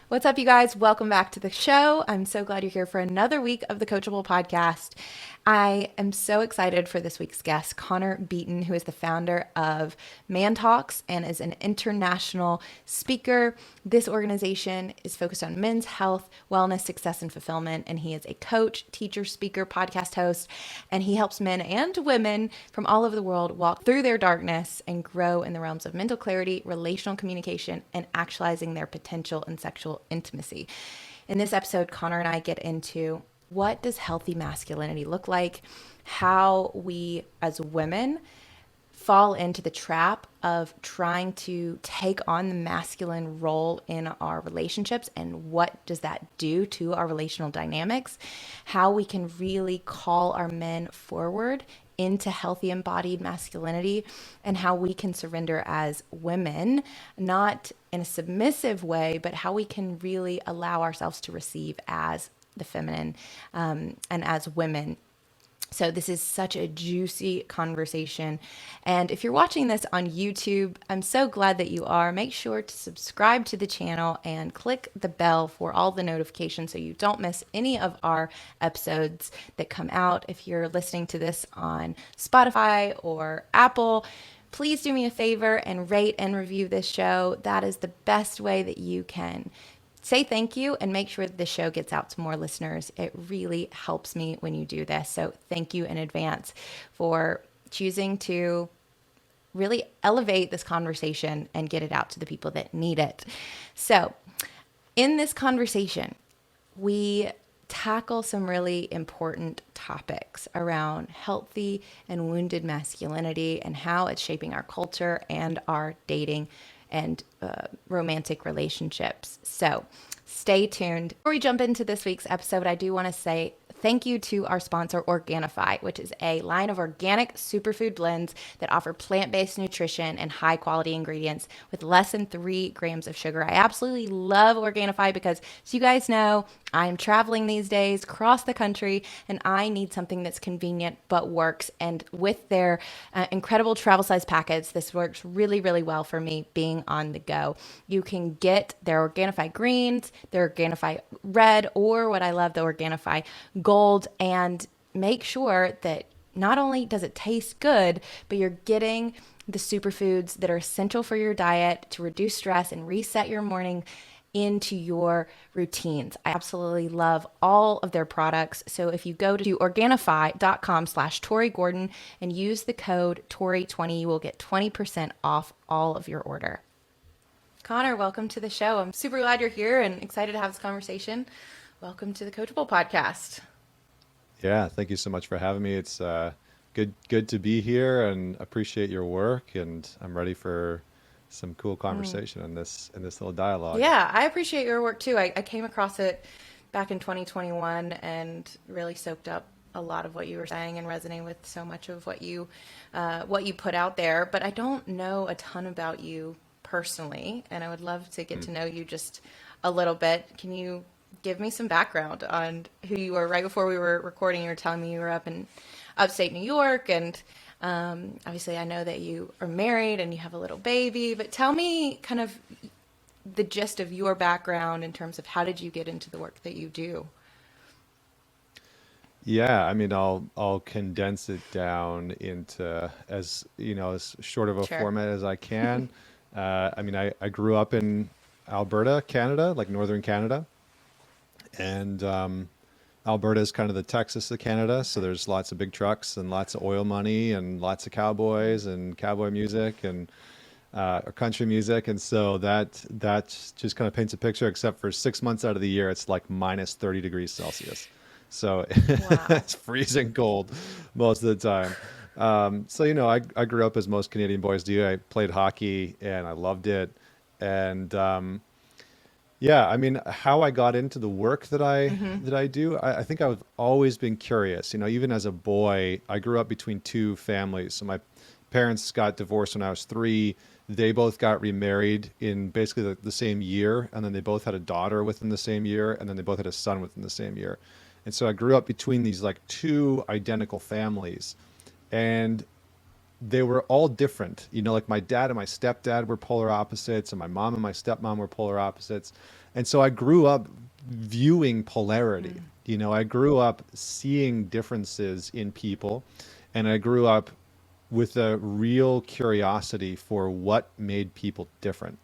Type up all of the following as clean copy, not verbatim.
What's up, you guys? Welcome back to the show. I'm so glad you're here for another week of the Coachable podcast. I am so excited for this week's guest, Connor Beaton, who is the founder of ManTalks and is an international speaker. This organization is focused on men's health, wellness, success, and fulfillment. And he is a coach, teacher, speaker, podcast host, and he helps men and women from all over the world walk through their darkness and grow in the realms of mental clarity, relational communication, and actualizing their potential in sexual intimacy. In this episode, Connor and I get into what does healthy masculinity look like, how we as women fall into the trap of trying to take on the masculine role in our relationships and what does that do to our relational dynamics, how we can really call our men forward into healthy embodied masculinity, and how we can surrender as women, not in a submissive way, but how we can really allow ourselves to receive as the feminine and as women. So this is such a juicy conversation. And if you're watching this on YouTube, I'm so glad that you are. Make sure to subscribe to the channel and click the bell for all the notifications so you don't miss any of our episodes that come out. If you're listening to this on Spotify or Apple, please do me a favor and rate and review this show. That is the best way that you can say thank you and make sure that the show gets out to more listeners. It really helps me when you do this. So thank you in advance for choosing to really elevate this conversation and get it out to the people that need it. So in this conversation, we tackle some really important topics around healthy and wounded masculinity and how it's shaping our culture and our dating and romantic relationships. So stay tuned. Before we jump into this week's episode, I do want to say thank you to our sponsor, Organifi, which is a line of organic superfood blends that offer plant-based nutrition and high-quality ingredients with less than 3 grams of sugar. I absolutely love Organifi because, as you guys know, I'm traveling these days across the country and I need something that's convenient but works. And with their incredible travel size packets, this works really, really well for me being on the go. You can get their Organifi greens, their Organifi red, or what I love, the Organifi gold, and make sure that not only does it taste good, but you're getting the superfoods that are essential for your diet to reduce stress and reset your morning into your routines. I absolutely love all of their products. So if you go to Organifi.com/Tori Gordon and use the code Tori20, you will get 20% off all of your order. Connor, welcome to the show. I'm super glad you're here and excited to have this conversation. Welcome to the Coachable podcast. Yeah, thank you so much for having me. It's good to be here and appreciate your work. And I'm ready for some cool conversation in this little dialogue. Yeah, I appreciate your work too. I came across it back in 2021 and really soaked up a lot of what you were saying and resonating with so much of what you put out there. But I don't know a ton about you personally, and I would love to get to know you just a little bit. Can you give me some background on who you were? Right before we were recording, you were telling me you were up in upstate New York, and obviously I know that you are married and you have a little baby, but tell me kind of the gist of your background in terms of how did you get into the work that you do? Yeah, I mean, I'll condense it down into as short of a Sure. format as I can. I mean, I grew up in Alberta, Canada, like northern Canada, and Alberta is kind of the Texas of Canada, so there's lots of big trucks and lots of oil money and lots of cowboys and cowboy music and or country music, and so that just kind of paints a picture. Except for 6 months out of the year, it's like minus 30 degrees Celsius, so Wow. it's freezing cold most of the time. So I grew up as most Canadian boys do. I played hockey and I loved it, and yeah, I mean, how I got into the work that I Mm-hmm. that I do, I think I've always been curious. Even as a boy, I grew up between two families. So my parents got divorced when I was 3. They both got remarried in basically the same year, and then they both had a daughter within the same year, and then they both had a son within the same year. And so I grew up between these like two identical families, and they were all different. Like my dad and my stepdad were polar opposites, and my mom and my stepmom were polar opposites. And so I grew up viewing polarity. I grew up seeing differences in people, and I grew up with a real curiosity for what made people different,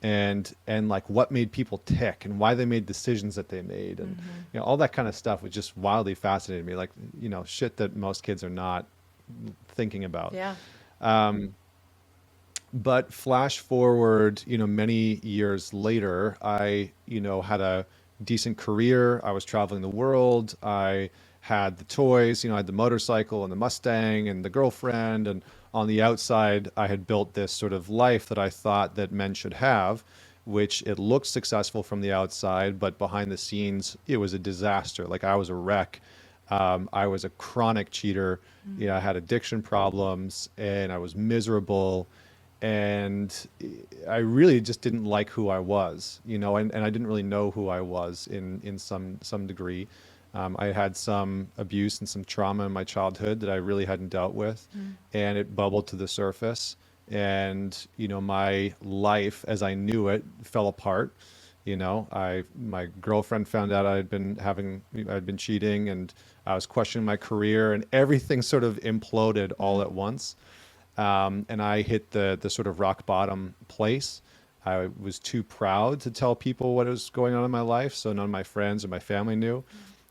and like what made people tick and why they made decisions that they made, and all that kind of stuff was just wildly fascinating me, like shit that most kids are not thinking about. Yeah. But flash forward, many years later, I, had a decent career. I was traveling the world. I had the toys, I had the motorcycle and the Mustang and the girlfriend. And on the outside, I had built this sort of life that I thought that men should have, which it looked successful from the outside, but behind the scenes, it was a disaster. Like I was a wreck. I was a chronic cheater. I had addiction problems and I was miserable, and I really just didn't like who I was, and I didn't really know who I was in some degree. I had some abuse and some trauma in my childhood that I really hadn't dealt with, and it bubbled to the surface. And my life as I knew it fell apart. My girlfriend found out I'd been cheating, and I was questioning my career, and everything sort of imploded all at once. And I hit the sort of rock bottom place. I was too proud to tell people what was going on in my life, so none of my friends or my family knew.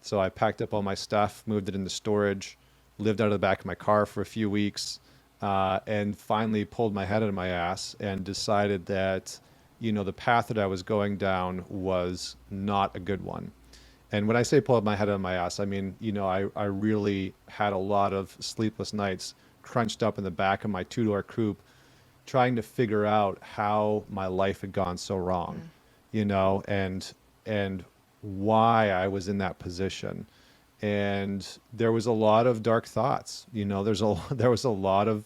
So I packed up all my stuff, moved it into storage, lived out of the back of my car for a few weeks, and finally pulled my head out of my ass and decided that, the path that I was going down was not a good one. And when I say pull my head out of my ass, I mean, I really had a lot of sleepless nights crunched up in the back of my two-door coupe trying to figure out how my life had gone so wrong, and why I was in that position. And there was a lot of dark thoughts, there was a lot of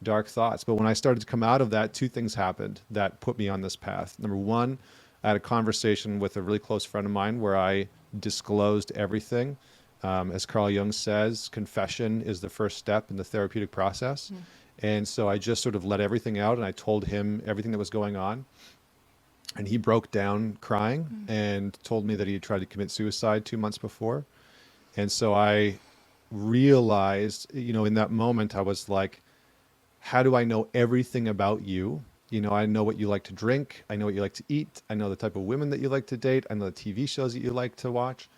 dark thoughts. But when I started to come out of that, two things happened that put me on this path. Number one, I had a conversation with a really close friend of mine where I disclosed everything. As Carl Jung says, confession is the first step in the therapeutic process. And so I just sort of let everything out, and I told him everything that was going on. And he broke down crying and told me that he had tried to commit suicide 2 months before. And so I realized, in that moment, I was like, how do I know everything about you? I know what you like to drink. I know what you like to eat. I know the type of women that you like to date. I know the TV shows that you like to watch.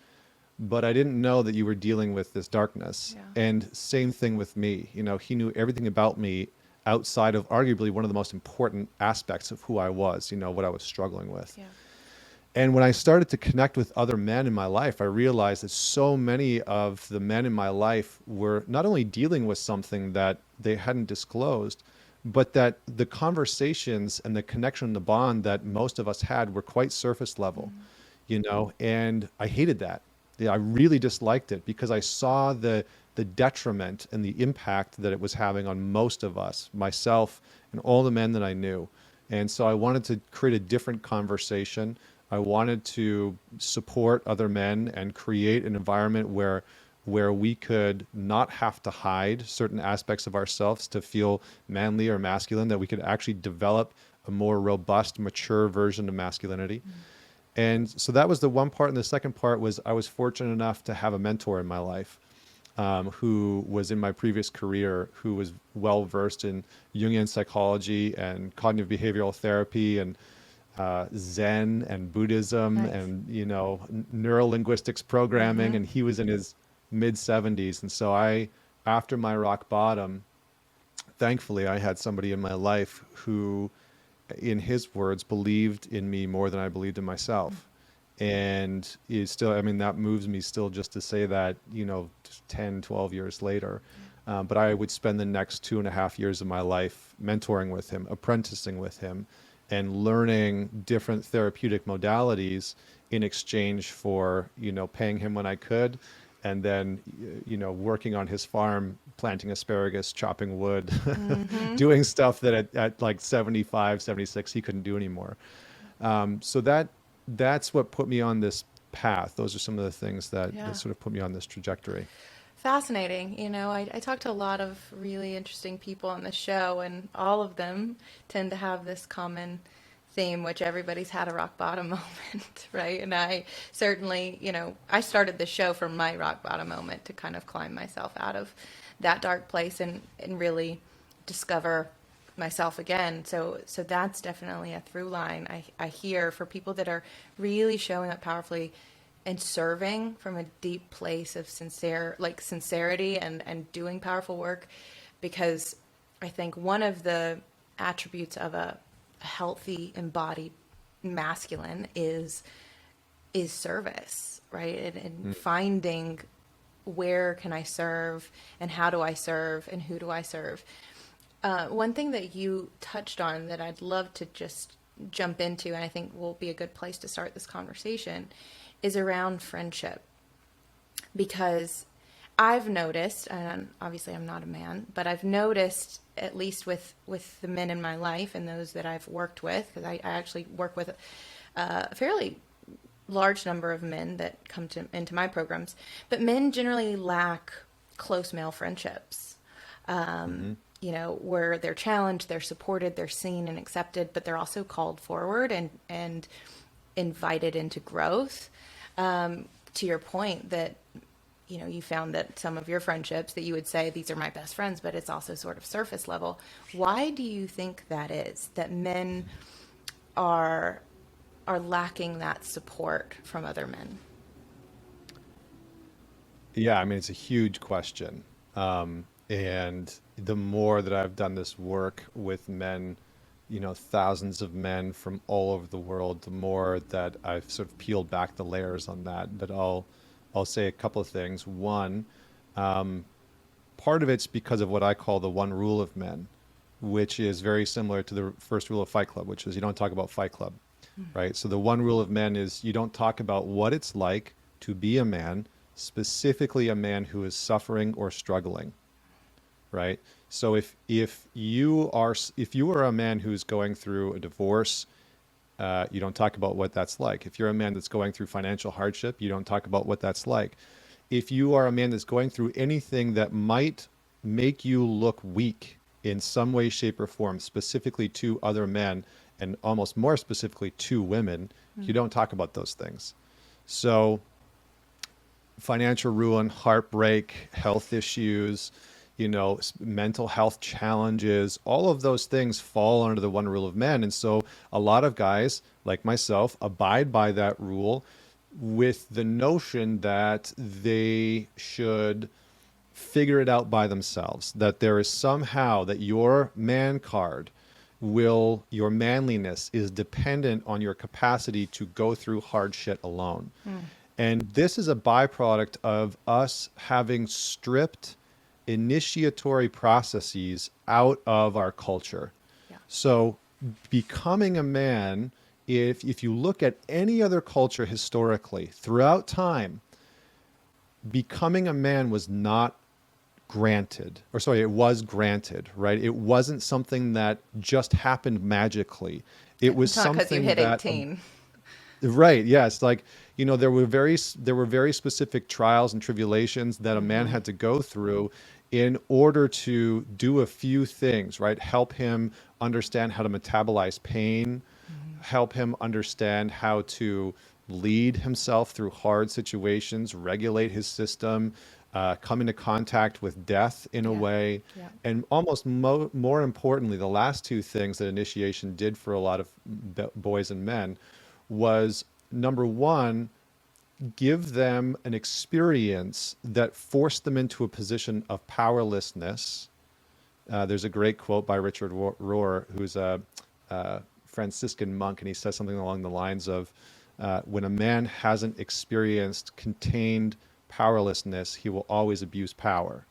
But I didn't know that you were dealing with this darkness. Yeah. And same thing with me. He knew everything about me outside of arguably one of the most important aspects of who I was, what I was struggling with. Yeah. And when I started to connect with other men in my life, I realized that so many of the men in my life were not only dealing with something that they hadn't disclosed, but that the conversations and the connection, the bond that most of us had were quite surface level, and I hated that. Yeah, I really disliked it because I saw the detriment and the impact that it was having on most of us, myself and all the men that I knew. And so I wanted to create a different conversation. I wanted to support other men and create an environment where we could not have to hide certain aspects of ourselves to feel manly or masculine, that we could actually develop a more robust, mature version of masculinity. And so that was the one part. And the second part was I was fortunate enough to have a mentor in my life, who was in my previous career, who was well versed in Jungian psychology and cognitive behavioral therapy and Zen and Buddhism. Nice. And, neuro linguistics programming. And he was in his mid 70s. And so after my rock bottom, thankfully I had somebody in my life who, in his words, believed in me more than I believed in myself. And is still, I mean, that moves me still just to say that, 10, 12 years later. But I would spend the next 2.5 years of my life mentoring with him, apprenticing with him, and learning different therapeutic modalities in exchange for, paying him when I could. And then, working on his farm, planting asparagus, chopping wood, doing stuff that at like 75, 76, he couldn't do anymore. So that's what put me on this path. Those are some of the things that Yeah. sort of put me on this trajectory. Fascinating. I talk to a lot of really interesting people on the show, and all of them tend to have this common theme, which everybody's had a rock bottom moment, right? And I certainly, I started the show from my rock bottom moment to kind of climb myself out of that dark place and really discover myself again. So that's definitely a through line I hear for people that are really showing up powerfully and serving from a deep place of sincerity and doing powerful work, because I think one of the attributes of a healthy embodied masculine is service, right? And finding where can I serve and how do I serve and who do I serve. One thing that you touched on that I'd love to just jump into, and I think will be a good place to start this conversation, is around friendship. Because I've noticed, and obviously I'm not a man, but I've noticed, at least with the men in my life and those that I've worked with, because I actually work with a fairly large number of men that come into my programs, but men generally lack close male friendships. Mm-hmm. Where they're challenged, they're supported, they're seen and accepted, but they're also called forward and invited into growth. To your point that, you found that some of your friendships that you would say, these are my best friends, but it's also sort of surface level. Why do you think that is, that men are lacking that support from other men? Yeah, I mean, it's a huge question. And the more that I've done this work with men, thousands of men from all over the world, the more that I've sort of peeled back the layers on that. But I'll say a couple of things. One, part of it's because of what I call the one rule of men, which is very similar to the first rule of Fight Club, which is you don't talk about Fight Club, right? So the one rule of men is you don't talk about what it's like to be a man, specifically a man who is suffering or struggling, right? So if you are a man who's going through a divorce, you don't talk about what that's like. If you're a man that's going through financial hardship, you don't talk about what that's like. If you are a man that's going through anything that might make you look weak in some way, shape, or form, specifically to other men, and almost more specifically to women, you don't talk about those things. So financial ruin, heartbreak, health issues, mental health challenges, all of those things fall under the one rule of men. And so a lot of guys like myself abide by that rule with the notion that they should figure it out by themselves, that there is somehow that your man card your manliness is dependent on your capacity to go through hard shit alone. And this is a byproduct of us having stripped initiatory processes out of our culture. Yeah. So becoming a man, if you look at any other culture historically throughout time, becoming a man was not granted, or sorry, it was granted, right? It wasn't something that just happened magically. It was It's not because you something hit that 18. right. Yes. Like, there were very specific trials and tribulations that a man had to go through in order to do a few things, right? Help him understand how to metabolize pain, help him understand how to lead himself through hard situations, regulate his system, come into contact with death in a Yeah. way. Yeah. And almost more importantly, the last two things that initiation did for a lot of boys and men was, number one, give them an experience that forced them into a position of powerlessness. There's a great quote by Richard Rohr, who's a Franciscan monk, and he says something along the lines of, when a man hasn't experienced contained powerlessness, he will always abuse power.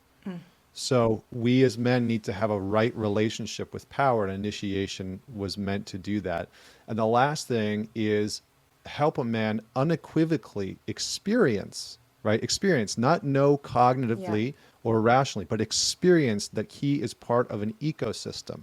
So we as men need to have a right relationship with power, and initiation was meant to do that. And the last thing is help a man unequivocally experience, right? Experience, not know Yeah. cognitively or rationally, but experience that he is part of an ecosystem,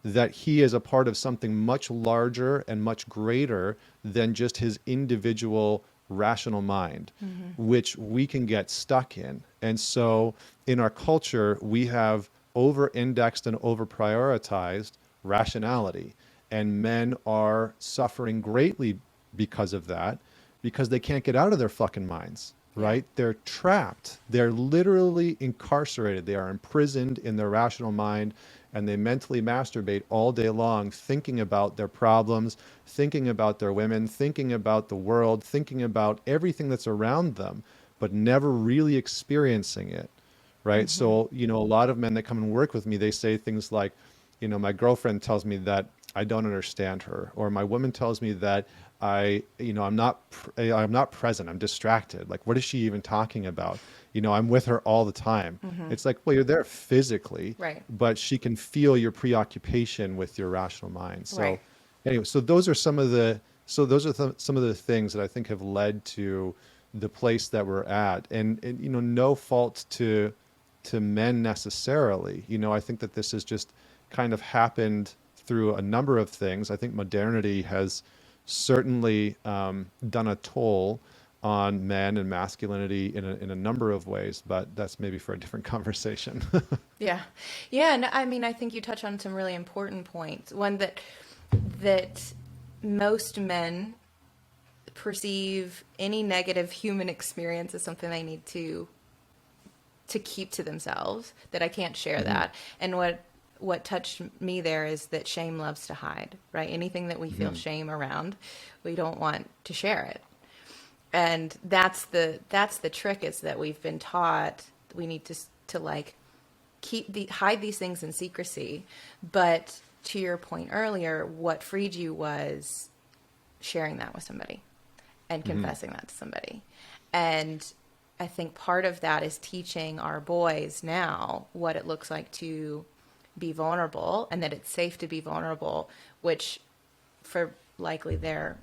that he is a part of something much larger and much greater than just his individual rational mind, which we can get stuck in. And so in our culture, we have over indexed and over prioritized rationality. And men are suffering greatly because of that, because they can't get out of their fucking minds, right? They're trapped. They're literally incarcerated. They are imprisoned in their rational mind, and they mentally masturbate all day long, thinking about their problems, thinking about their women, thinking about the world, thinking about everything that's around them, but never really experiencing it, right? So, a lot of men that come and work with me, they say things like, my girlfriend tells me that I don't understand her, or my woman tells me that I'm not present. I'm distracted. Like, what is she even talking about? I'm with her all the time. It's like, well, you're there physically, Right. but she can feel your preoccupation with your rational mind. So Right. anyway, those are some of the things that I think have led to the place that we're at, and no fault to men necessarily. I think that this has just kind of happened through a number of things. I think modernity has certainly done a toll on men and masculinity in a number of ways, but that's maybe for a different conversation. Yeah. Yeah. No, I mean, I think you touch on some really important points. One that most men perceive any negative human experience as something they need to keep to themselves, that I can't share that. And what touched me there is that shame loves to hide, right? Anything that we feel shame around, we don't want to share it. And that's the trick, is that we've been taught we need to like hide these things in secrecy. But to your point earlier, what freed you was sharing that with somebody and confessing that to somebody. And I think part of that is teaching our boys now what it looks like to be vulnerable, and that it's safe to be vulnerable, which for likely their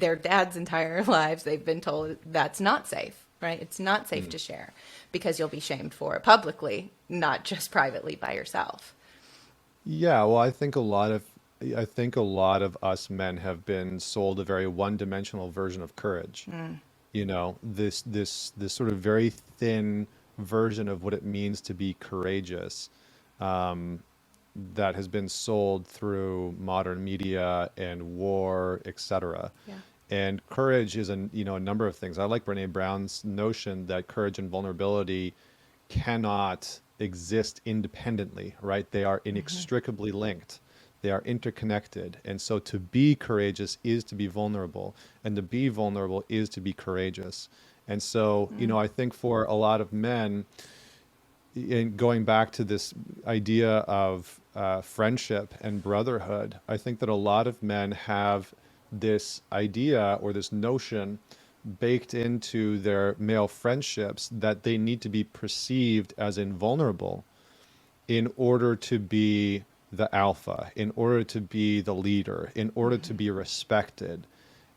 dad's entire lives, they've been told that's not safe, right? It's not safe to share because you'll be shamed for it publicly, not just privately by yourself. Yeah, well, I think a lot of us men have been sold a very one-dimensional version of courage. This sort of very thin version of what it means to be courageous, that has been sold through modern media and war, etc. Yeah. And courage is a number of things. I like Brene Brown's notion that courage and vulnerability cannot exist independently, right? They are inextricably linked. They are interconnected. And so to be courageous is to be vulnerable, and to be vulnerable is to be courageous. And so, I think for a lot of men, in going back to this idea of friendship and brotherhood, I think that a lot of men have this idea or this notion baked into their male friendships that they need to be perceived as invulnerable in order to be the alpha, in order to be the leader, in order to be respected.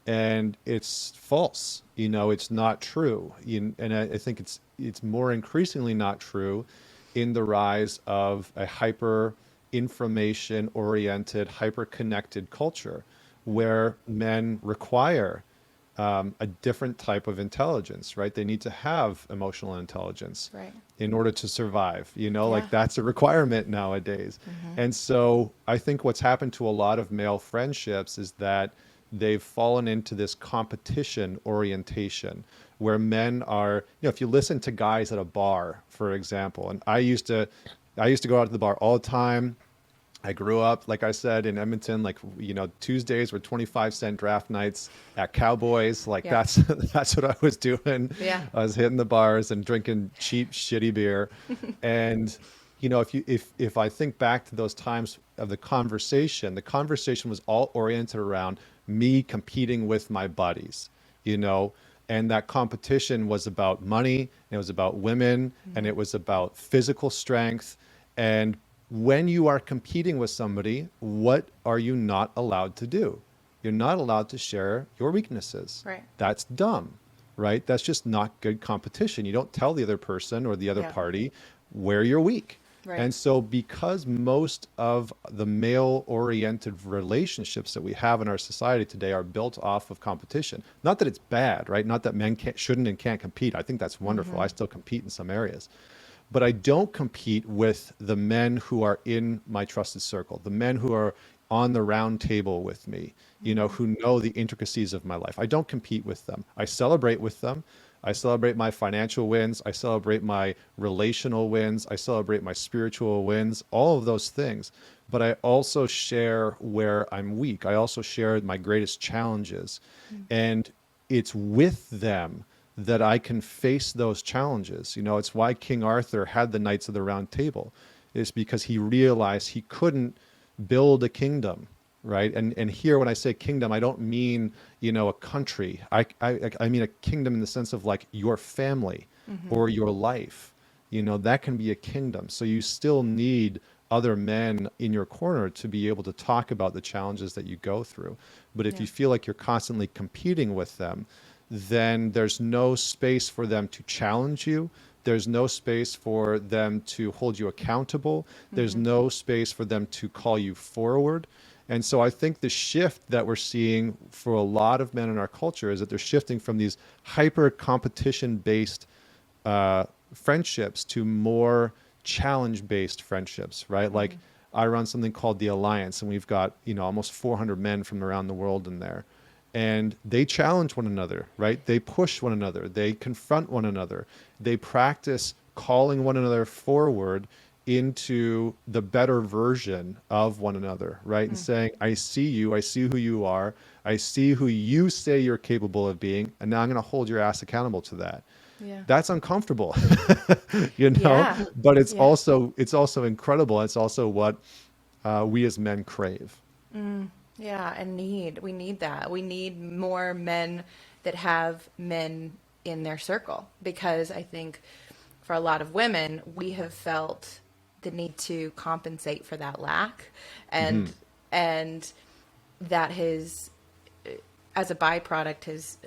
And it's false. It's not true. And I think it's more increasingly not true in the rise of a hyper information oriented, hyper connected culture where men require a different type of intelligence, right? They need to have emotional intelligence Right. in order to survive, Yeah. like that's a requirement nowadays. And so I think what's happened to a lot of male friendships is that they've fallen into this competition orientation where men are, if you listen to guys at a bar, for example, and I used to go out to the bar all the time. I grew up, like I said, in Edmonton. Like, Tuesdays were 25-cent draft nights at Cowboys. Like Yeah. that's what I was doing. Yeah. I was hitting the bars and drinking cheap, shitty beer. And if I think back to those times of the conversation was all oriented around me competing with my buddies, and that competition was about money, and it was about women, and it was about physical strength. And when you are competing with somebody, what are you not allowed to do? You're not allowed to share your weaknesses. Right. That's dumb, right? That's just not good competition. You don't tell the other person or the other Yeah. party where you're weak. Right. And so because most of the male-oriented relationships that we have in our society today are built off of competition, not that it's bad, right? Not that men shouldn't and can't compete. I think that's wonderful. I still compete in some areas. But I don't compete with the men who are in my trusted circle, the men who are on the round table with me, who know the intricacies of my life. I don't compete with them. I celebrate with them. I celebrate my financial wins. I celebrate my relational wins. I celebrate my spiritual wins, all of those things. But I also share where I'm weak. I also share my greatest challenges. And it's with them that I can face those challenges. It's why King Arthur had the Knights of the Round Table, is because he realized he couldn't build a kingdom, right? And here, when I say kingdom, I don't mean, a country. I mean a kingdom in the sense of like your family or your life. That can be a kingdom. So you still need other men in your corner to be able to talk about the challenges that you go through. But if Yeah. you feel like you're constantly competing with them, then there's no space for them to challenge you. There's no space for them to hold you accountable. There's no space for them to call you forward. And so I think the shift that we're seeing for a lot of men in our culture is that they're shifting from these hyper competition based friendships to more challenge based friendships, right? Like I run something called the Alliance, and we've got, almost 400 men from around the world in there. And they challenge one another, right? They push one another. They confront one another. They practice calling one another forward into the better version of one another, right? And saying, I see you, I see who you are, I see who you say you're capable of being, and now I'm going to hold your ass accountable to that. Yeah. That's uncomfortable, Yeah. but it's Yeah. also incredible. It's also what we as men crave. Yeah, and we need that. We need more men that have men in their circle, because I think for a lot of women, we have felt the need to compensate for that lack, and and that has, as a byproduct, has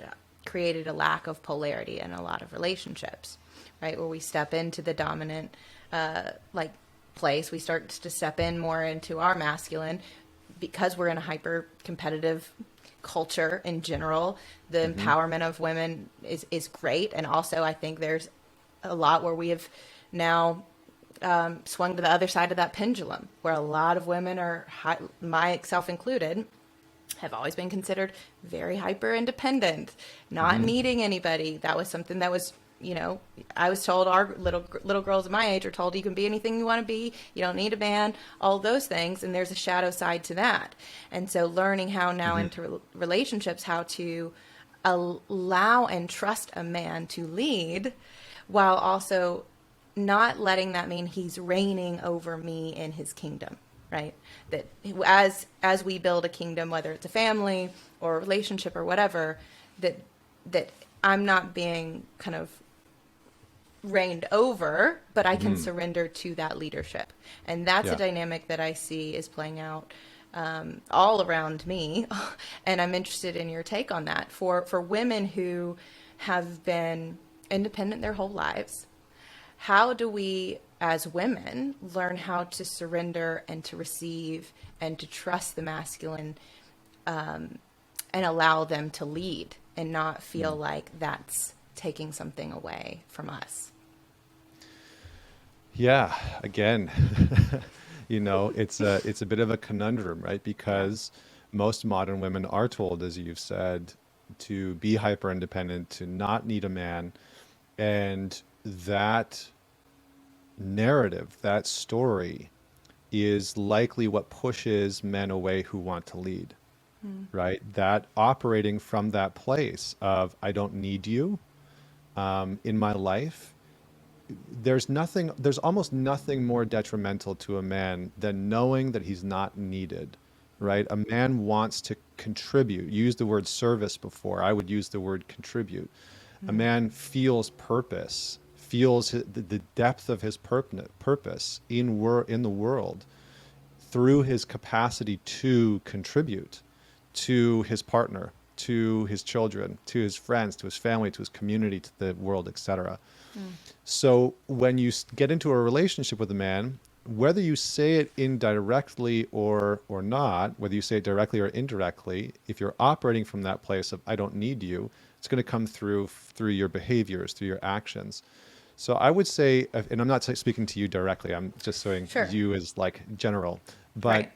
created a lack of polarity in a lot of relationships, right? Where we step into the dominant, like place, we start to step in more into our masculine, because we're in a hyper competitive culture in general. The Hmm. empowerment of women is great, and also I think there's a lot where we have now swung to the other side of that pendulum, where a lot of women are, myself included, have always been considered very hyper independent, not Hmm. needing anybody. That was something that was, I was told, our little girls of my age are told, you can be anything you want to be. You don't need a man, all those things. And there's a shadow side to that. And so learning how now Hmm. into relationships, how to allow and trust a man to lead, while also not letting that mean he's reigning over me in his kingdom, right? That as we build a kingdom, whether it's a family or a relationship or whatever, that that I'm not being kind of reigned over, but I can Hmm. surrender to that leadership. And that's a Yeah. dynamic that I see is playing out all around me. And I'm interested in your take on that. For women who have been independent their whole lives, how do we, as women, learn how to surrender and to receive and to trust the masculine, and allow them to lead and not feel Hmm. like that's taking something away from us? Yeah. Again, it's a bit of a conundrum, right? Yeah. Because most modern women are told, as you've said, to be hyper independent, to not need a man, and that narrative, that story, is likely what pushes men away who want to lead, right? That operating from that place of I don't need you in my life, there's almost nothing more detrimental to a man than knowing that he's not needed, right? A man wants to contribute. You used the word service before. I would use the word contribute. A man feels purpose, feels the depth of his purpose in the world through his capacity to contribute to his partner, to his children, to his friends, to his family, to his community, to the world, etc. So when you get into a relationship with a man, whether you say it indirectly or not, whether you say it directly or indirectly, if you're operating from that place of I don't need you, it's going to come through your behaviors, through your actions. So I would say, and I'm not speaking to you directly, I'm just saying Sure. you as like general, but Right.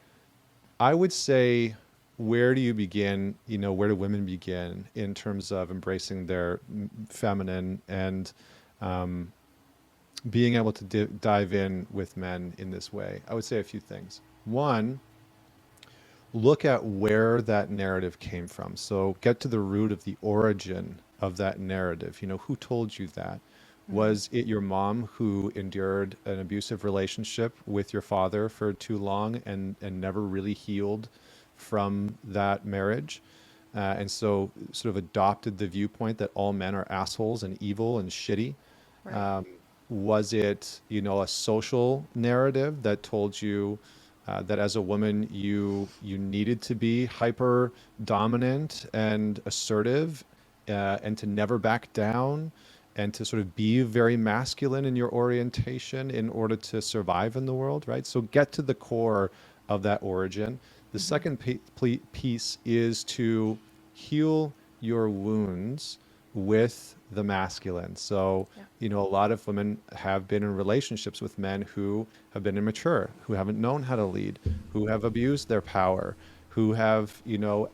I would say, where do you begin? Where do women begin in terms of embracing their feminine and being able to dive in with men in this way? I would say a few things. One, look at where that narrative came from. So get to the root of the origin of that narrative. Who told you that? Mm-hmm. Was it your mom who endured an abusive relationship with your father for too long and never really healed from that marriage? And so sort of adopted the viewpoint that all men are assholes and evil and shitty. Right. Was it, a social narrative that told you that as a woman you needed to be hyper dominant and assertive, and to never back down, and to sort of be very masculine in your orientation in order to survive in the world, right? So get to the core of that origin. The Mm-hmm. second piece is to heal your wounds with the masculine. So, Yeah. a lot of women have been in relationships with men who have been immature, who haven't known how to lead, who have abused their power, who have,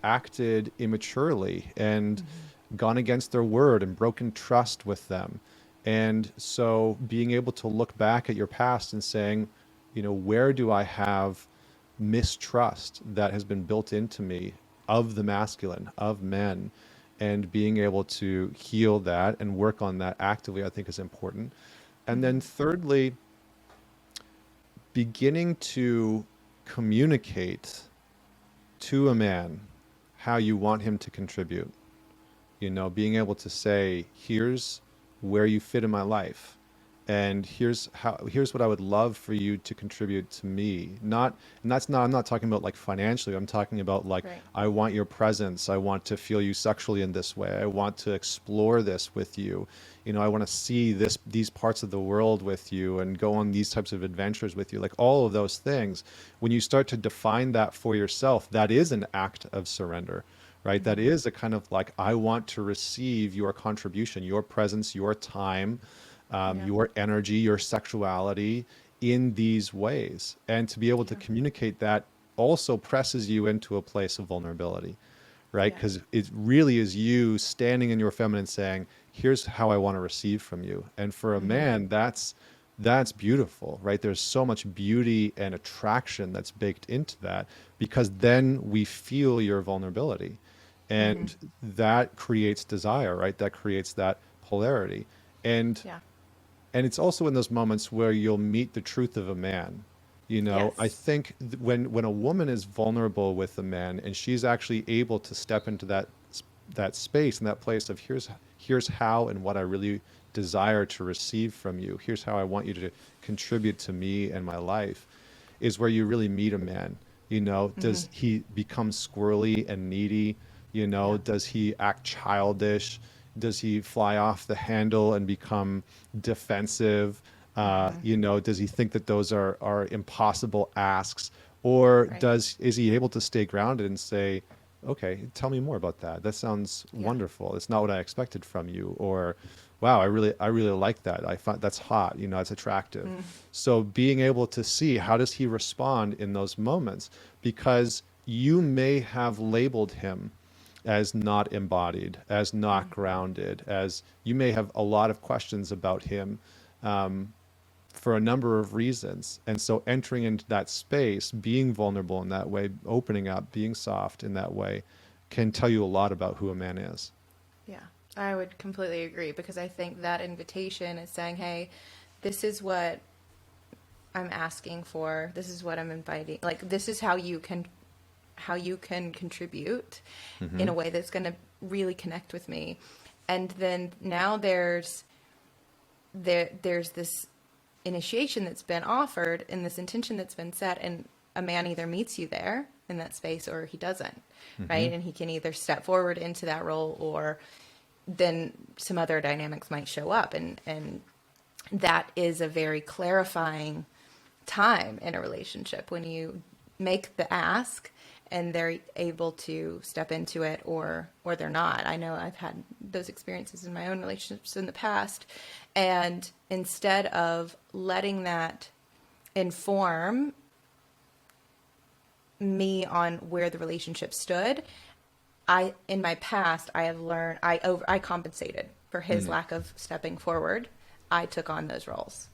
acted immaturely and Mm-hmm. gone against their word and broken trust with them. And so being able to look back at your past and saying, where do I have mistrust that has been built into me of the masculine, of men, and being able to heal that and work on that actively, I think is important. And Mm-hmm. then thirdly, beginning to communicate to a man how you want him to contribute. Being able to say, here's where you fit in my life, and here's what I would love for you to contribute to me. Not, and that's not, I'm not talking about like financially. I'm talking about like, Right. I want your presence. I want to feel you sexually in this way. I want to explore this with you. I want to see these parts of the world with you and go on these types of adventures with you. Like all of those things. When you start to define that for yourself, that is an act of surrender, right? That Mm-hmm. is a kind of like, I want to receive your contribution, your presence, your time, Yeah. your energy, your sexuality in these ways. And to be able to Yeah. communicate that also presses you into a place of vulnerability, right? Yeah. Because it really is you standing in your feminine saying, here's how I want to receive from you. And for a Mm-hmm. man, that's beautiful, right? There's so much beauty and attraction that's baked into that, because then we feel your vulnerability, Mm-hmm. and that creates desire, right? That creates that polarity. And Yeah. and it's also in those moments where you'll meet the truth of a man. I Yes. think when a woman is vulnerable with a man and she's actually able to step into that space and that place of, here's how and what I really desire to receive from you. Here's how I want you to contribute to me and my life, is where you really meet a man. Mm-hmm. Does he become squirrely and needy? Yeah. Does he act childish? Does he fly off the handle and become defensive? Mm-hmm. Does he think that those are impossible asks? Or Right. is he able to stay grounded and say, okay, tell me more about that. That sounds Yeah. wonderful. It's not what I expected from you. Or, wow, I really like that. I find that's hot. It's attractive. Mm. So being able to see how does he respond in those moments, because you may have labeled him as not embodied, as not Mm-hmm. grounded, as you may have a lot of questions about him, for a number of reasons. And so entering into that space, being vulnerable in that way, opening up, being soft in that way, can tell you a lot about who a man is. Yeah. I would completely agree because I think that invitation is saying, hey, this is what I'm asking for. This is what I'm inviting. Like this is how you can contribute in Hmm. a way that's going to really connect with me. And then now there's this initiation that's been offered and this intention that's been set, and a man either meets you there in that space or he doesn't, Hmm. right? And he can either step forward into that role or then some other dynamics might show up, and that is a very clarifying time in a relationship when you make the ask and they're able to step into it, or they're not. I know I've had those experiences in my own relationships in the past. And instead of letting that inform me on where the relationship stood, in my past, I have learned I compensated for his lack of stepping forward. I took on those roles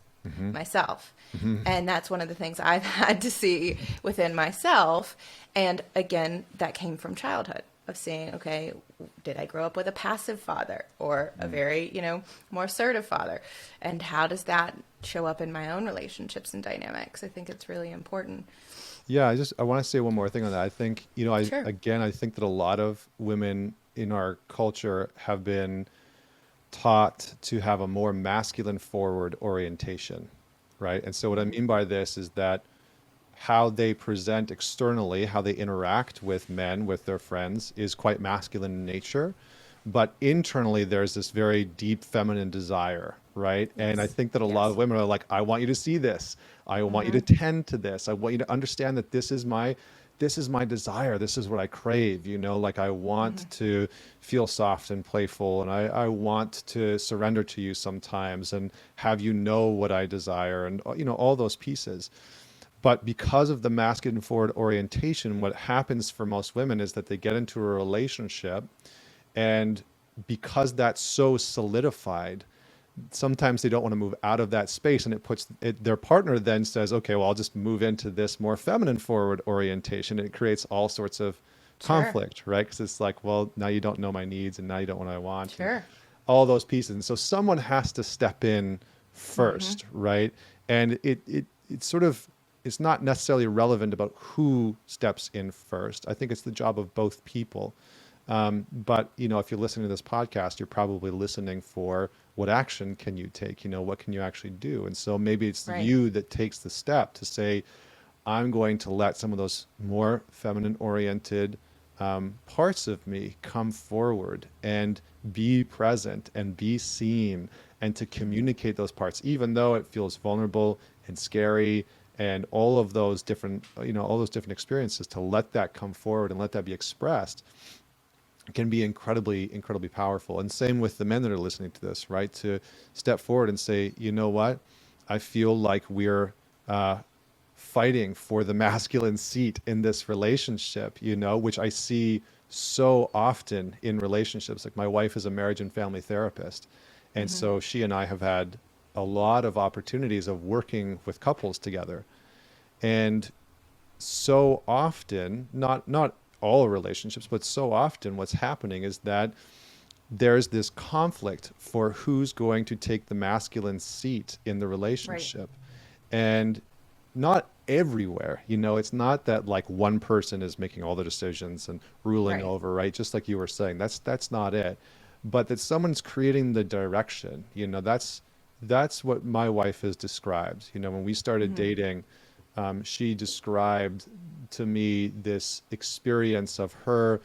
myself. And that's one of the things I've had to see within myself. And again, that came from childhood, of seeing, okay, did I grow up with a passive father or a very, more assertive father? And how does that show up in my own relationships and dynamics? I think it's really important. Yeah, I want to say one more thing on that. I think, Sure. I think that a lot of women in our culture have been taught to have a more masculine forward orientation, right? And so what I mean by this is that how they present externally, how they interact with men, with their friends, is quite masculine in nature. But internally, there's this very deep feminine desire, right? And I Yes. think that a lot of Yes. women are like, I want you to see this. I want you to tend to this. I want you to understand that this is my desire. This is what I crave, like I want to feel soft and playful, and I want to surrender to you sometimes and have what I desire, and all those pieces. But because of the masculine forward orientation, what happens for most women is that they get into a relationship, and because that's so solidified, sometimes they don't want to move out of that space, and their partner then says, okay, well, I'll just move into this more feminine forward orientation. And it creates all sorts of Sure. conflict, right? Because it's like, well, now you don't know my needs, and now you don't know what I want, and Sure. all those pieces. And so someone has to step in first, right? And it's sort of, it's not necessarily relevant about who steps in first. I think it's the job of both people. But if you're listening to this podcast, you're probably listening for what action can you take? What can you actually do? And so maybe it's Right. you that takes the step to say, I'm going to let some of those more feminine oriented parts of me come forward and be present and be seen, and to communicate those parts, even though it feels vulnerable and scary, and all those different experiences, to let that come forward and let that be expressed can be incredibly, incredibly powerful. And same with the men that are listening to this, right? To step forward and say, you know what? I feel like we're fighting for the masculine seat in this relationship, which I see so often in relationships. Like, my wife is a marriage and family therapist. And so she and I have had a lot of opportunities of working with couples together. And so often, not all relationships, but so often what's happening is that there's this conflict for who's going to take the masculine seat in the Right. relationship. And not everywhere, it's not that like one person is making all the decisions and ruling Right. over, right? Just like you were saying, that's not it. But that someone's creating the direction, that's what my wife has described. When we started dating, she described to me this experience of her,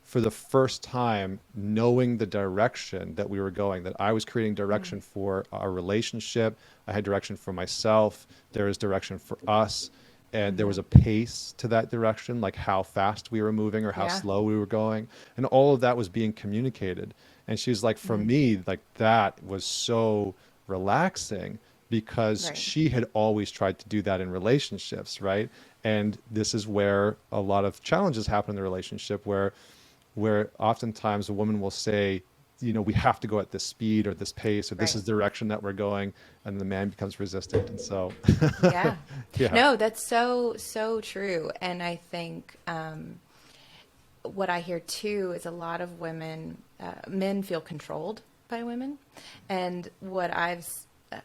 for the first time, knowing the direction that we were going, that I was creating direction for our relationship. I had direction for myself. There was direction for us. And there was a pace to that direction, like how fast we were moving or how Yeah. slow we were going. And all of that was being communicated. And she's like, for me, like, that was so relaxing, because Right. she had always tried to do that in relationships, right? And this is where a lot of challenges happen in the relationship, where oftentimes a woman will say, we have to go at this speed or this pace, or this Right. is the direction that we're going, and the man becomes resistant. And so, Yeah. yeah. No, that's so, so true. And I think what I hear too is a lot of men feel controlled by women. And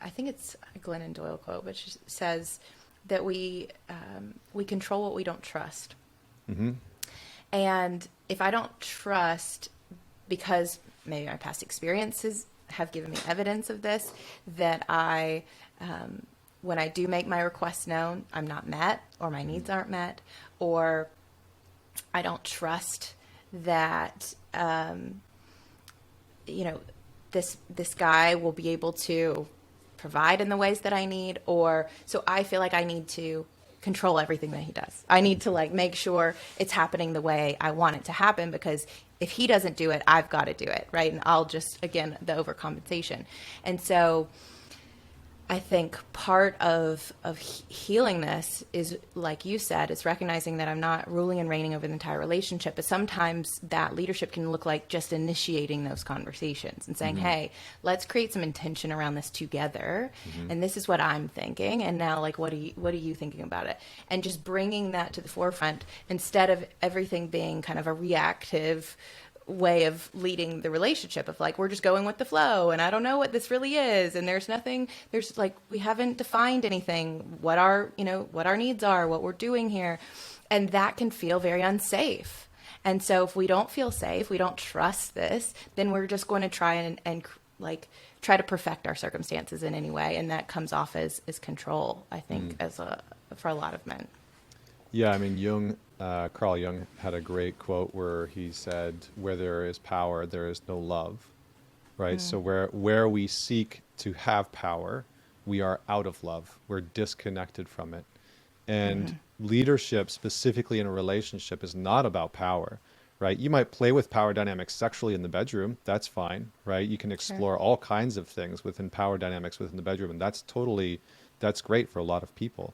I think it's a Glennon Doyle quote, but she says that we control what we don't trust. Hmm. And if I don't trust, because maybe my past experiences have given me evidence of this, that when I do make my requests known, I'm not met, or my needs aren't met, or I don't trust that, you know, this guy will be able to provide in the ways that I need, or so I feel like I need to control everything that he does. I need to like make sure it's happening the way I want it to happen, because if he doesn't do it, I've got to do it, right? And I'll just, again, the overcompensation. And so I think part of healing this is, like you said, is recognizing that I'm not ruling and reigning over the entire relationship. But sometimes that leadership can look like just initiating those conversations and saying, "Hey, let's create some intention around this together. And this is what I'm thinking. And now, like, what are you thinking about it?" And just bringing that to the forefront instead of everything being kind of a reactive way of leading the relationship of like, we're just going with the flow and I don't know what this really is, and there's like, we haven't defined anything, what our needs are, what we're doing here, and that can feel very unsafe. And so if we don't feel safe, we don't trust this, then we're just going to try and like try to perfect our circumstances in any way, and that comes off as control, I think, for a lot of men. Yeah, I mean, Carl Jung had a great quote where he said, "Where there is power, there is no love." Right? So where we seek to have power, we are out of love. We're disconnected from it. And leadership, specifically in a relationship, is not about power, right? You might play with power dynamics sexually in the bedroom. That's fine, right? You can explore all kinds of things within power dynamics within the bedroom, and that's great for a lot of people.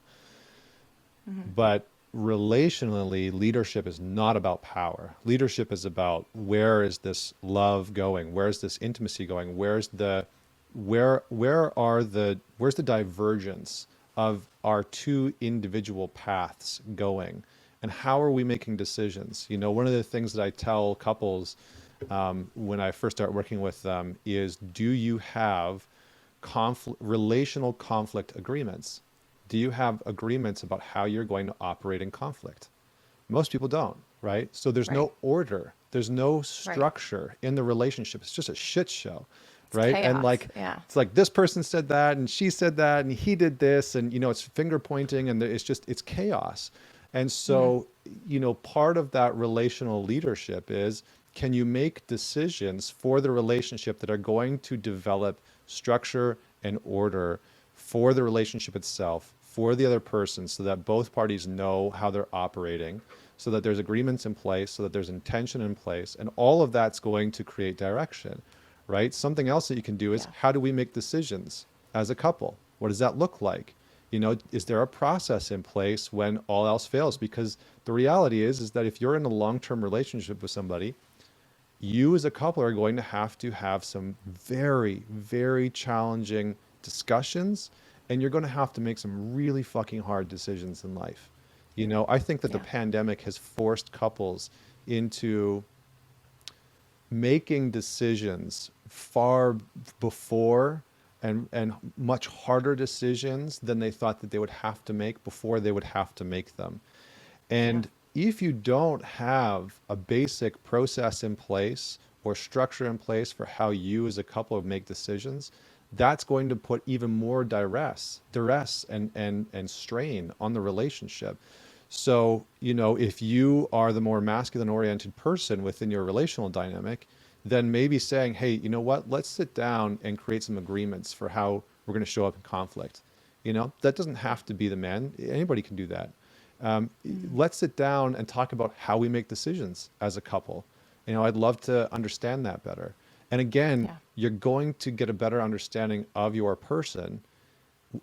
But relationally, leadership is not about power. Leadership is about, where is this love going? Where's this intimacy going? Where's the divergence of our two individual paths going? And how are we making decisions? You know, one of the things that I tell couples when I first start working with them is, do you have relational conflict agreements? Do you have agreements about how you're going to operate in conflict? Most people don't, right? So there's no order. There's no structure in the relationship. It's just a shit show, right? Chaos. And like, it's like, this person said that and she said that and he did this, and, you know, it's finger pointing, and it's chaos. And so, you know, part of that relational leadership is, can you make decisions for the relationship that are going to develop structure and order for the relationship itself, for the other person, so that both parties know how they're operating, so that there's agreements in place, so that there's intention in place, and all of that's going to create direction, right? Something else that you can do is, how do we make decisions as a couple? What does that look like? You know, is there a process in place when all else fails? Because the reality is that if you're in a long-term relationship with somebody, you as a couple are going to have some very, very challenging discussions, and you're going to have to make some really fucking hard decisions in life. You know, I think that the pandemic has forced couples into making decisions far before, and much harder decisions than they thought that they would have to make before they would have to make them. And if you don't have a basic process in place or structure in place for how you as a couple make decisions, that's going to put even more duress and strain on the relationship. So, you know, if you are the more masculine oriented person within your relational dynamic, then maybe saying, hey, you know what, let's sit down and create some agreements for how we're going to show up in conflict. You know, that doesn't have to be the man. Anybody can do that. Let's sit down and talk about how we make decisions as a couple. You know, I'd love to understand that better. And again, you're going to get a better understanding of your person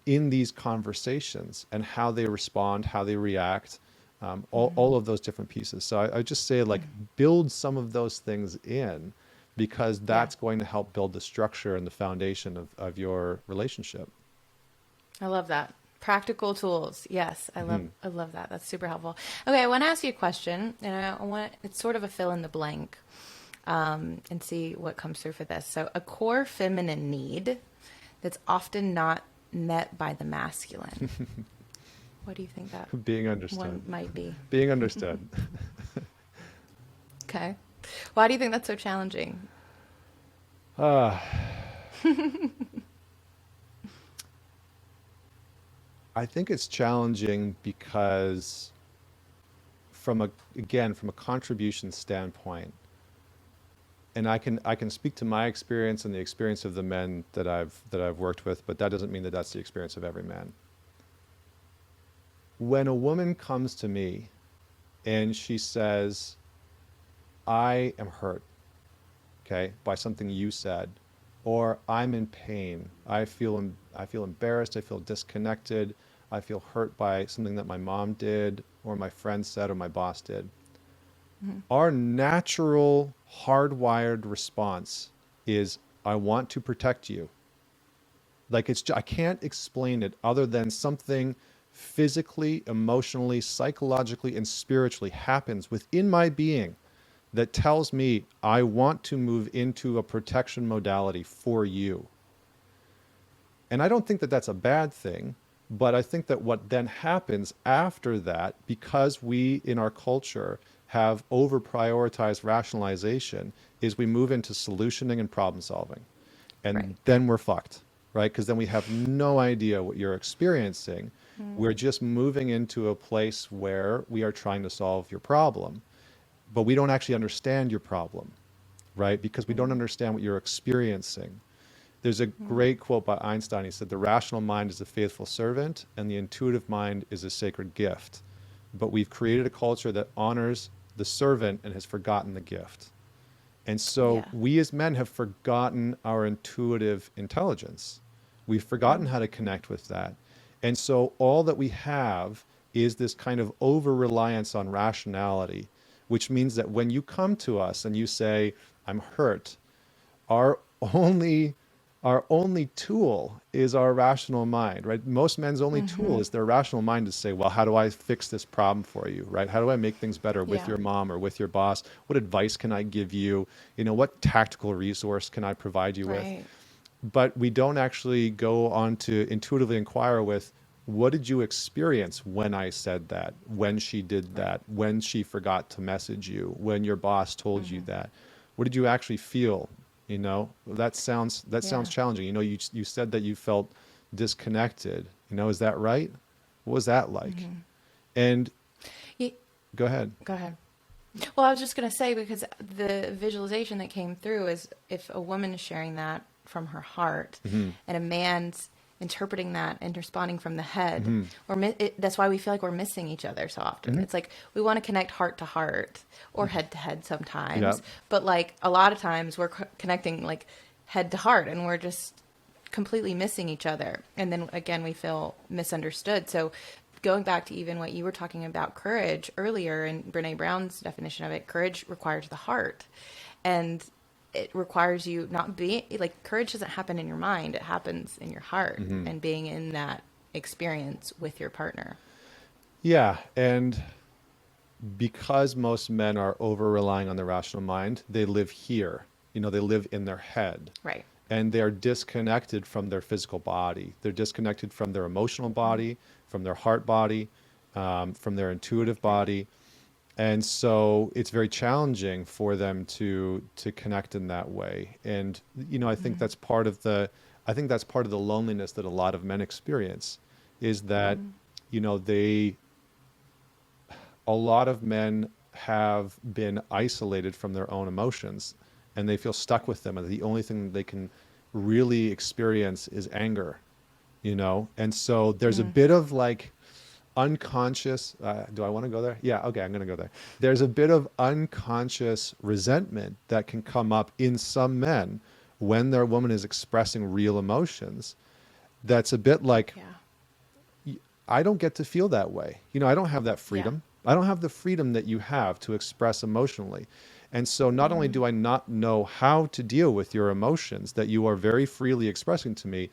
in these conversations and how they respond, how they react, all of those different pieces. So I just say, like, build some of those things in, because that's going to help build the structure and the foundation of your relationship. I love that. Practical tools. Yes, I love that. That's super helpful. Okay, I want to ask you a question, and it's sort of a fill in the blank, and see what comes through for this. So, a core feminine need that's often not met by the masculine. What do you think that Being understood. one might be? Being understood. Okay. Why do you think that's so challenging? I think it's challenging because from a contribution standpoint, and I can speak to my experience and the experience of the men that I've worked with, but that doesn't mean that that's the experience of every man. When a woman comes to me and she says, I am hurt, okay, by something you said, or I'm in pain. I feel embarrassed. I feel disconnected. I feel hurt by something that my mom did, or my friend said, or my boss did. Mhm. Our natural hardwired response is, I want to protect you. Like I can't explain it other than something physically, emotionally, psychologically, and spiritually happens within my being that tells me I want to move into a protection modality for you. And I don't think that that's a bad thing, but I think that what then happens after that, because we in our culture have over prioritized rationalization, is we move into solutioning and problem solving. Right. And then we're fucked, right? Because then we have no idea what you're experiencing. We're just moving into a place where we are trying to solve your problem, but we don't actually understand your problem, right? Because we don't understand what you're experiencing. There's a great quote by Einstein. He said, the rational mind is a faithful servant and the intuitive mind is a sacred gift. But we've created a culture that honors the servant and has forgotten the gift. And so Yeah. we as men have forgotten our intuitive intelligence. We've forgotten how to connect with that. And so all that we have is this kind of over reliance on rationality, which means that when you come to us and you say, I'm hurt, our only our only tool is our rational mind, right? Most men's only tool is their rational mind to say, well, how do I fix this problem for you, right? How do I make things better with Yeah. your mom or with your boss? What advice can I give you? What tactical resource can I provide you with? Right. But we don't actually go on to intuitively inquire with, what did you experience when I said that, when she did Right. that, when she forgot to message you, when your boss told you that? What did you actually feel? That sounds Yeah. challenging. You said that you felt disconnected. Is that right? What was that like? And Ye- go ahead. Go ahead. Well, I was just going to say, because the visualization that came through is if a woman is sharing that from her heart Hmm. and a man's interpreting that and responding from the head, Hmm. that's why we feel like we're missing each other so often. Hmm. It's like we want to connect heart to heart or head to head Yeah. sometimes, but like a lot of times we're connecting like head to heart and we're just completely missing each other. And then again, we feel misunderstood. So going back to even what you were talking about courage earlier and Brene Brown's definition of it, courage requires the heart. And it requires you not be like, courage doesn't happen in your mind. It happens in your heart Hmm. and being in that experience with your partner. Yeah. And because most men are over relying on the rational mind, they live here. They live in their head. Right. And they're disconnected from their physical body. They're disconnected from their emotional body, from their heart body, from their intuitive Right. body. And so it's very challenging for them to connect in that way. And I think that's part of the loneliness that a lot of men experience, is that they a lot of men have been isolated from their own emotions and they feel stuck with them, and the only thing they can really experience is anger. And so there's a bit of like unconscious, do I want to go there? Yeah, okay, I'm going to go there. There's a bit of unconscious resentment that can come up in some men when their woman is expressing real emotions. That's a bit like, Yeah. I don't get to feel that way. I don't have that Yeah. freedom. I don't have the freedom that you have to express emotionally. And so not only do I not know how to deal with your emotions that you are very freely expressing to me,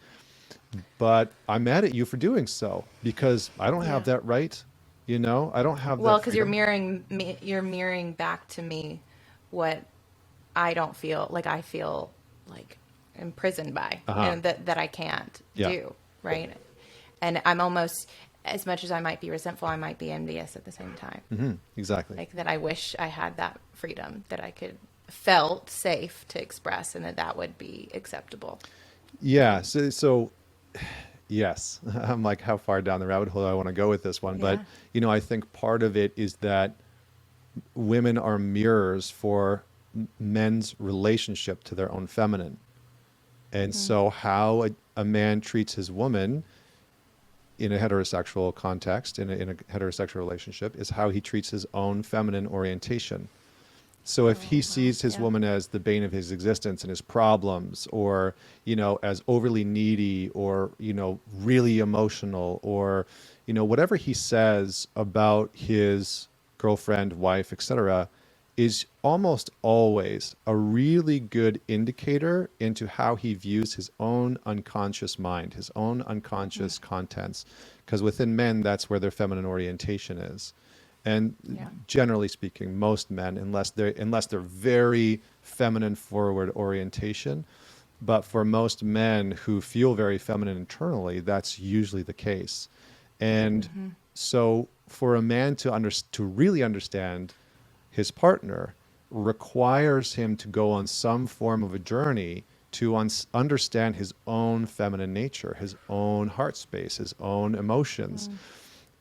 but I'm mad at you for doing so because I don't have Yeah. that right. I don't have Well, that because you're freedom. mirroring me, you're mirroring back to me what I don't feel like. I feel like imprisoned by, Uh-huh. and that I can't Yeah. do, right? And I'm almost, as much as I might be resentful, I might be envious at the same time. Hmm. Exactly. Like that I wish I had that freedom, that I could felt safe to express and that would be acceptable. Yeah. So yes, I'm like, how far down the rabbit hole do I want to go with this one? But, Yeah. I think part of it is that women are mirrors for men's relationship to their own feminine. And so how a man treats his woman in a heterosexual context, in a heterosexual relationship, is how he treats his own feminine orientation. So if he Oh, wow. sees his Yeah. woman as the bane of his existence and his problems, or, as overly needy, or, really emotional, or, whatever he says about his girlfriend, wife, etc., is almost always a really good indicator into how he views his own unconscious mind, his own unconscious contents. Because within men, that's where their feminine orientation is. And Yeah. generally speaking, most men, unless they're very feminine forward orientation, but for most men who feel very feminine internally, that's usually the case. And so for a man to really understand his partner requires him to go on some form of a journey to understand his own feminine nature, his own heart space, his own emotions.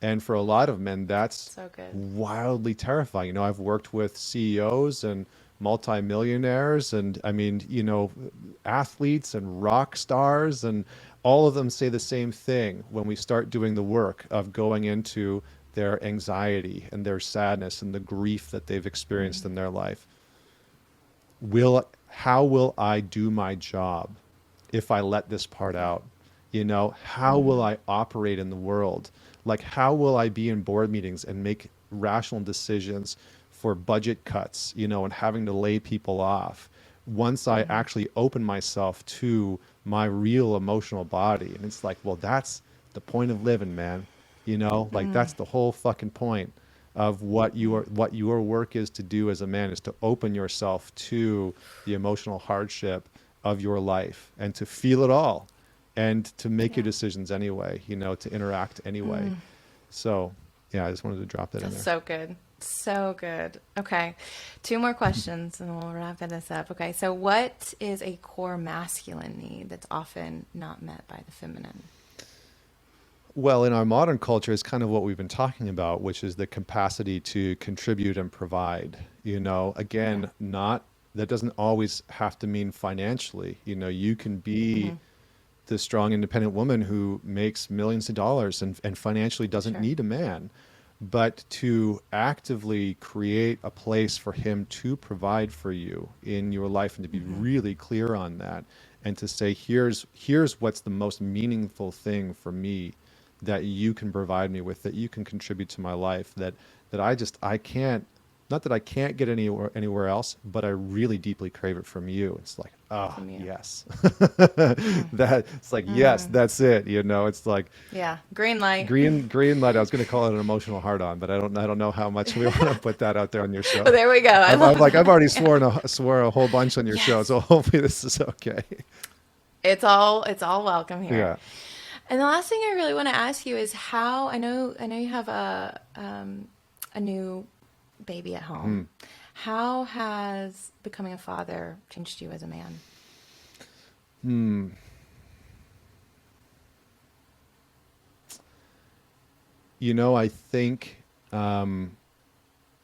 And for a lot of men, that's So good. wildly terrifying. I've worked with CEOs and multimillionaires and athletes and rock stars, and all of them say the same thing when we start doing the work of going into their anxiety and their sadness and the grief that they've experienced in their life. How will I do my job if I let this part out? How will I operate in the world? Like, how will I be in board meetings and make rational decisions for budget cuts, and having to lay people off once I actually open myself to my real emotional body? And it's like, well, that's the point of living, man. Like, that's the whole fucking point of what your work is to do as a man, is to open yourself to the emotional hardship of your life and to feel it all and to make your Yeah. decisions anyway, to interact anyway. So yeah, I just wanted to drop that in That's there. so good. So good. Okay. Two more questions and we'll wrap this up. Okay. So, what is a core masculine need that's often not met by the feminine? Well, in our modern culture, it's kind of what we've been talking about, which is the capacity to contribute and provide. Yeah. Again, not that doesn't always have to mean financially. You can be the strong, independent woman who makes millions of dollars and financially doesn't Sure. need a man. But to actively create a place for him to provide for you in your life, and to be really clear on that, and to say, here's what's the most meaningful thing for me that you can provide me with, that you can contribute to my life, that I can't, not that I can't get anywhere else, but I really deeply crave it from you. It's like, ah, From you. yes. That it's like, yes, that's it. It's like Yeah. Green light. green light. I was going to call it an emotional hard on, but I don't know how much we want to put that out there on your show. Oh, there we go. I I'm love like, I've that. already Yeah. swore a whole bunch on your show, Yes. so hopefully this is okay. It's all welcome here. Yeah. And the last thing I really want to ask you is how I know you have a new baby at home. How has becoming a father changed you as a man? I think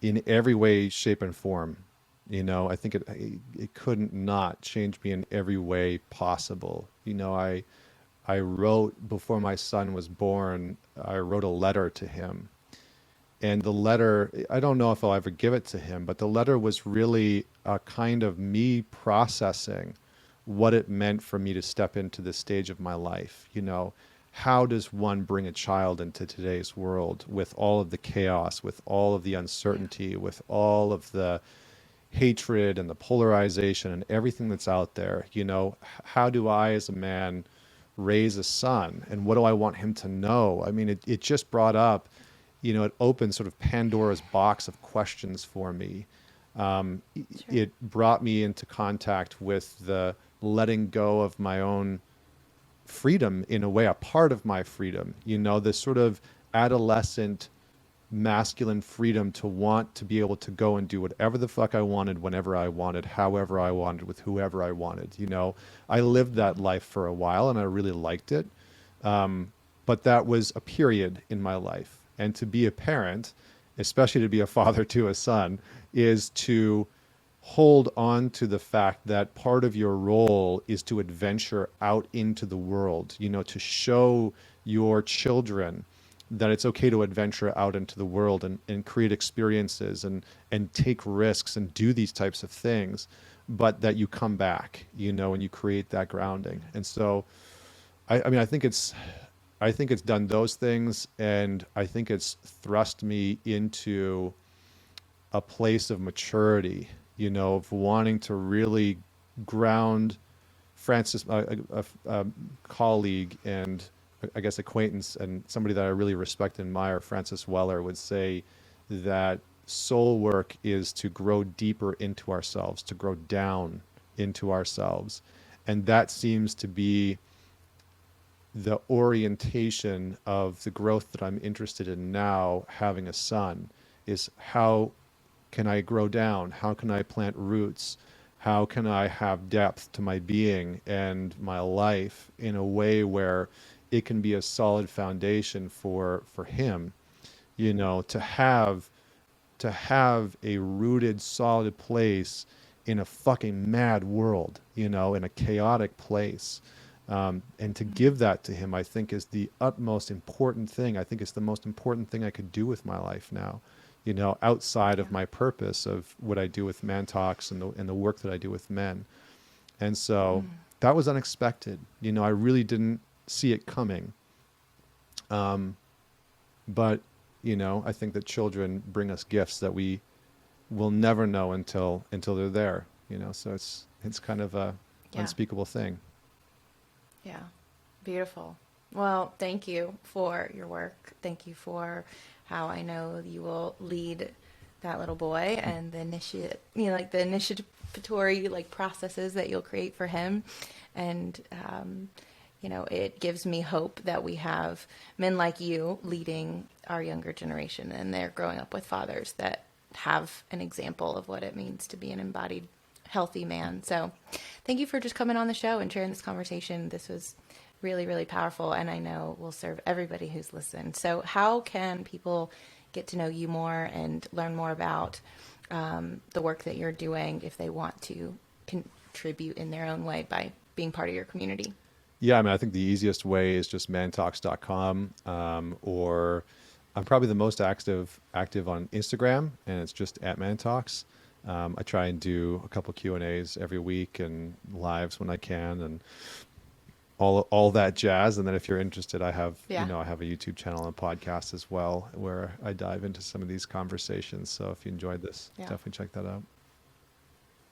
in every way, shape, and form, I think it couldn't not change me in every way possible. I wrote, before my son was born, I wrote a letter to him. And the letter, I don't know if I'll ever give it to him, but the letter was really a kind of me processing what it meant for me to step into this stage of my life. How does one bring a child into today's world with all of the chaos, with all of the Yeah. uncertainty, with all of the hatred and the polarization and everything that's out there? How do I, as a man, raise a son, and what do I want him to know? I mean, it just brought up, it opened sort of Pandora's box of questions for me. Sure. It brought me into contact with the letting go of my own freedom, in a way, a part of my freedom, this sort of adolescent masculine freedom to want to be able to go and do whatever the fuck I wanted, whenever I wanted, however I wanted, with whoever I wanted. I lived that life for a while and I really liked it. But that was a period in my life. And to be a parent, especially to be a father to a son, is to hold on to the fact that part of your role is to adventure out into the world, to show your children that it's okay to adventure out into the world and create experiences and take risks and do these types of things, but that you come back, and you create that grounding. And so, I mean, I think it's done those things, and I think it's thrust me into a place of maturity, of wanting to really ground Francis, a colleague and I guess acquaintance and somebody that I really respect and admire, Francis Weller, would say that soul work is to grow deeper into ourselves, to grow down into ourselves. And that seems to be the orientation of the growth that I'm interested in now, having a son, is how can I grow down? How can I plant roots? How can I have depth to my being and my life in a way where it can be a solid foundation for him, to have a rooted, solid place in a fucking mad world, in a chaotic place. And to give that to him, I think is the utmost important thing. I think it's the most important thing I could do with my life now, outside Yeah. of my purpose of what I do with ManTalks and the work that I do with men. And so that was unexpected. I really didn't see it coming. But, I think that children bring us gifts that we will never know until they're there, so it's kind of a Yeah. unspeakable thing. Yeah. Beautiful. Well, thank you for your work. Thank you for how I know you will lead that little boy and the like the initiatory like processes that you'll create for him. And, it gives me hope that we have men like you leading our younger generation, and they're growing up with fathers that have an example of what it means to be an embodied, healthy man. So thank you for just coming on the show and sharing this conversation. This was really, really powerful, and I know will serve everybody who's listened. So how can people get to know you more and learn more about the work that you're doing if they want to contribute in their own way by being part of your community? Yeah, I mean, I think the easiest way is just mantalks.com, or I'm probably the most active on Instagram, and it's just at mantalks. I try and do a couple Q&As every week and lives when I can, and all that jazz. And then if you're interested, I have Yeah. I have a YouTube channel and podcast as well where I dive into some of these conversations. So if you enjoyed this, Yeah. definitely check that out.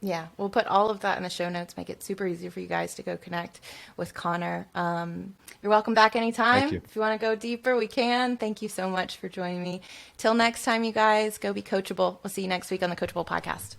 Yeah, we'll put all of that in the show notes, make it super easy for you guys to go connect with Connor. You're welcome back Thank anytime. you. If you want to go deeper, we can. Thank you so much for joining me. Till next time, you guys, go be coachable. We'll see you next week on the Coachable podcast.